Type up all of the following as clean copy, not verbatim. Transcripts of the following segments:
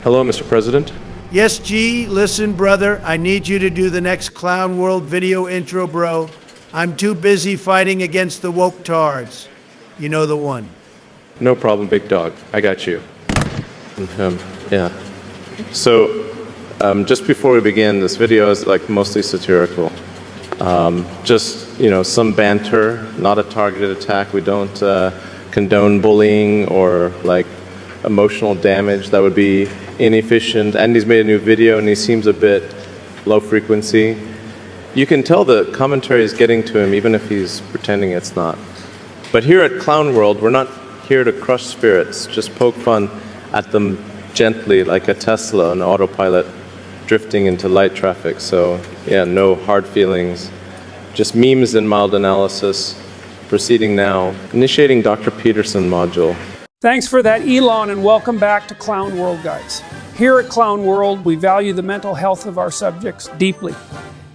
Hello, Mr. President. Yes, G, listen, brother, I need you to do the next Clown World video intro, bro. I'm too busy fighting against the woke tards. You know the one. No problem, big dog. I got you. Yeah. So, just before we begin, this video is like mostly satirical. Just, some banter, not a targeted attack. We don't condone bullying or like emotional damage. That would be inefficient. Andy's made a new video and he seems a bit low frequency. You can tell the commentary is getting to him even if he's pretending it's not. But here at Clown World, we're not here to crush spirits, just poke fun at them gently like a Tesla on autopilot drifting into light traffic. So yeah, no hard feelings, just memes and mild analysis. Proceeding now, initiating Doctor Peterson module. Thanks for that, Elon, and welcome back to Clown World, guys. Here at Clown World, we value the mental health of our subjects deeply.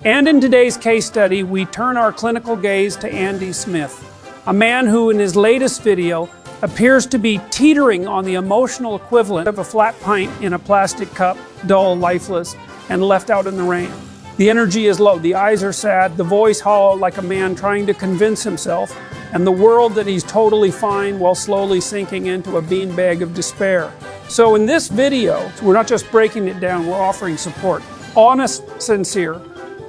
And in today's case study, we turn our clinical gaze to Andy Smith, a man who in his latest video appears to be teetering on the emotional equivalent of a flat pint in a plastic cup, dull, lifeless, and left out in the rain. The energy is low, the eyes are sad, the voice hollow like a man trying to convince himself and the world that he's totally fine while slowly sinking into a beanbag of despair. So in this video, we're not just breaking it down, we're offering support. Honest, sincere,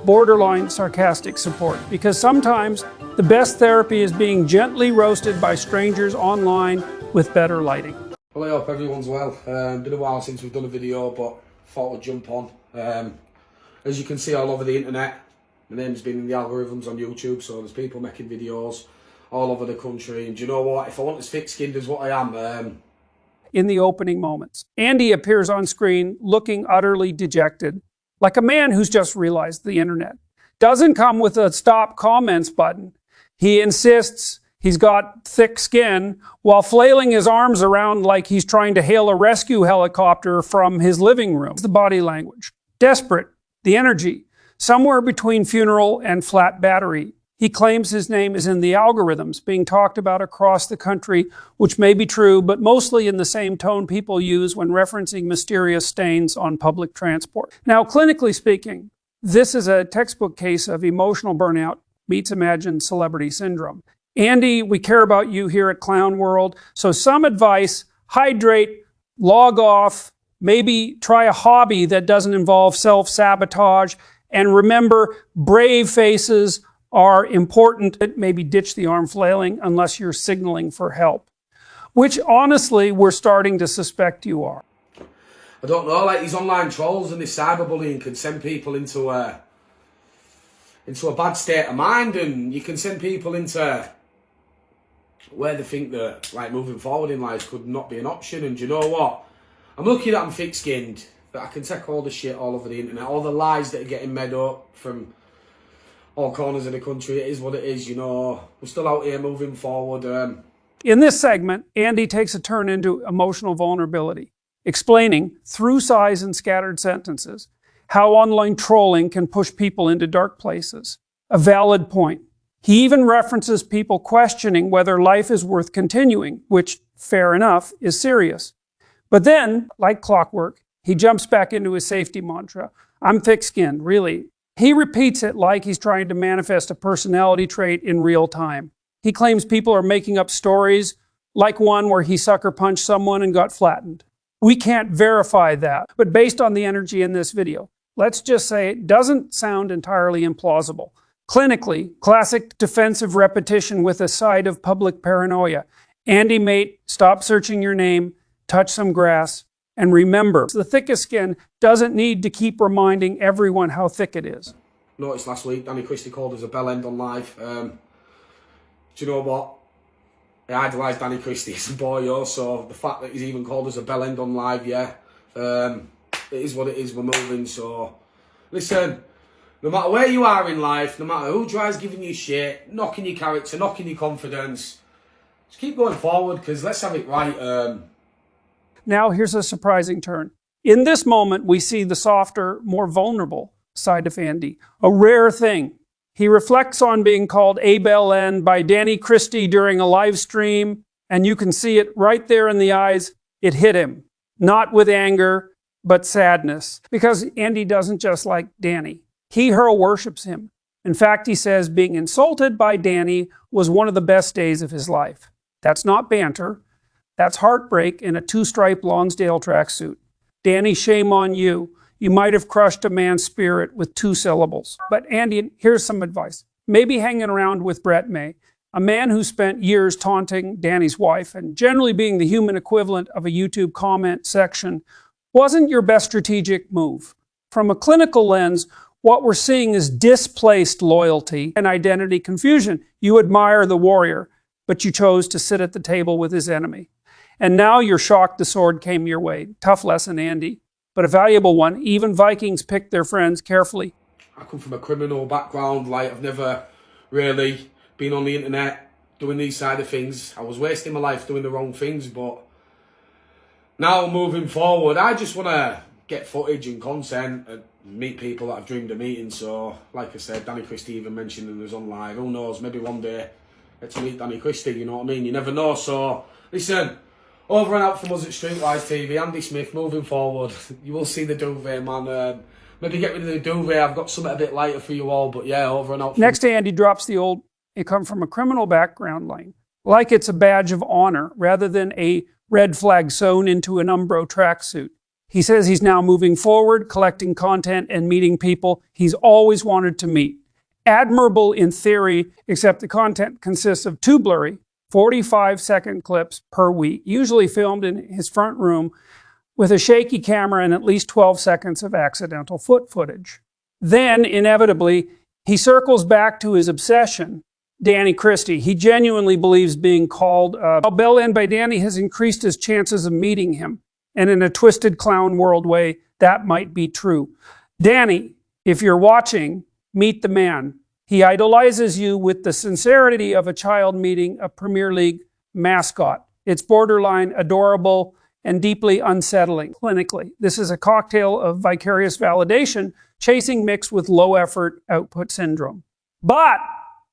borderline sarcastic support. Because sometimes the best therapy is being gently roasted by strangers online with better lighting. Well, I hope everyone's well. Been a while since we've done a video, but thought I'd jump on. As you can see all over the internet, my name's been in the algorithms on YouTube, so there's people making videos all over the country. And do you know what? If I want as thick-skinned as what I am... In the opening moments, Andy appears on screen looking utterly dejected, like a man who's just realized the internet doesn't come with a stop comments button. He insists he's got thick skin while flailing his arms around like he's trying to hail a rescue helicopter from his living room. The body language. Desperate. The energy. Somewhere between funeral and flat battery. He claims his name is in the algorithms being talked about across the country, which may be true, but mostly in the same tone people use when referencing mysterious stains on public transport. Now, clinically speaking, this is a textbook case of emotional burnout meets imagined celebrity syndrome. Andy, we care about you here at Clown World, so some advice: hydrate, log off, maybe try a hobby that doesn't involve self-sabotage, and remember, brave faces are important. Maybe ditch the arm flailing unless you're signaling for help, which honestly we're starting to suspect you are. I don't know, like these online trolls and this cyberbullying can send people into a bad state of mind, and you can send people into where they think that like moving forward in life could not be an option. And do you know what? I'm lucky that I'm thick-skinned, that I can take all the shit all over the internet, all the lies that are getting made up from all corners of the country. It is what it is, We're still out here moving forward. In this segment, Andy takes a turn into emotional vulnerability, explaining, through sighs and scattered sentences, how online trolling can push people into dark places. A valid point. He even references people questioning whether life is worth continuing, which, fair enough, is serious. But then, like clockwork, he jumps back into his safety mantra. I'm thick-skinned, really. He repeats it like he's trying to manifest a personality trait in real time. He claims people are making up stories, like one where he sucker punched someone and got flattened. We can't verify that, but based on the energy in this video, let's just say it doesn't sound entirely implausible. Clinically, classic defensive repetition with a side of public paranoia. Andy mate, stop searching your name, touch some grass, and remember, the thickest skin doesn't need to keep reminding everyone how thick it is. Noticed last week, Danny Christie called us a bell end on live. Do you know what? I idolise Danny Christie as a boy, so the fact that he's even called us a bell end on live, yeah. It is what it is, we're moving, so... Listen, no matter where you are in life, no matter who tries giving you shit, knocking your character, knocking your confidence, just keep going forward, because let's have it right. Now here's a surprising turn. In this moment, we see the softer, more vulnerable side of Andy, a rare thing. He reflects on being called a bell end by Danny Christie during a live stream, and you can see it right there in the eyes. It hit him, not with anger, but sadness. Because Andy doesn't just like Danny. He hero worships him. In fact, he says being insulted by Danny was one of the best days of his life. That's not banter. That's heartbreak in a two-stripe Lonsdale tracksuit. Danny, shame on you. You might have crushed a man's spirit with 2 syllables. But Andy, here's some advice. Maybe hanging around with Brett May, a man who spent years taunting Danny's wife and generally being the human equivalent of a YouTube comment section, wasn't your best strategic move. From a clinical lens, what we're seeing is displaced loyalty and identity confusion. You admire the warrior, but you chose to sit at the table with his enemy. And now you're shocked the sword came your way. Tough lesson, Andy, but a valuable one. Even Vikings pick their friends carefully. I come from a criminal background. Like, I've never really been on the internet doing these side of things. I was wasting my life doing the wrong things, but now moving forward, I just want to get footage and content and meet people that I've dreamed of meeting. So, like I said, Danny Christie even mentioned in us on live. Who knows, maybe one day get to meet Danny Christie, you know what I mean? You never know. So, listen, over and out from us at Streetwise TV, Andy Smith, moving forward. You will see the duvet, man. Maybe get rid of the duvet. I've got something a bit lighter for you all, but yeah, over and out. Next, Andy drops the old, "You come from a criminal background" line, like it's a badge of honor rather than a red flag sewn into an Umbro tracksuit. He says he's now moving forward, collecting content and meeting people he's always wanted to meet. Admirable in theory, except the content consists of 2 blurry, 45-second clips per week, usually filmed in his front room with a shaky camera and at least 12 seconds of accidental foot footage. Then, inevitably, he circles back to his obsession, Danny Christie. He genuinely believes being called Bell End by Danny has increased his chances of meeting him. And in a twisted clown world way, that might be true. Danny, if you're watching, meet the man. He idolizes you with the sincerity of a child meeting a Premier League mascot. It's borderline adorable and deeply unsettling clinically. This is a cocktail of vicarious validation, chasing mixed with low effort output syndrome. But,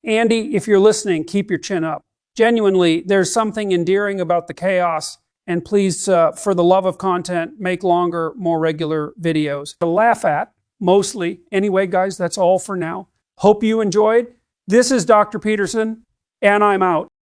Andy, if you're listening, keep your chin up. Genuinely, there's something endearing about the chaos, and please, for the love of content, make longer, more regular videos to laugh at, mostly. Anyway, guys, that's all for now. Hope you enjoyed. This is Dr. Peterson, and I'm out.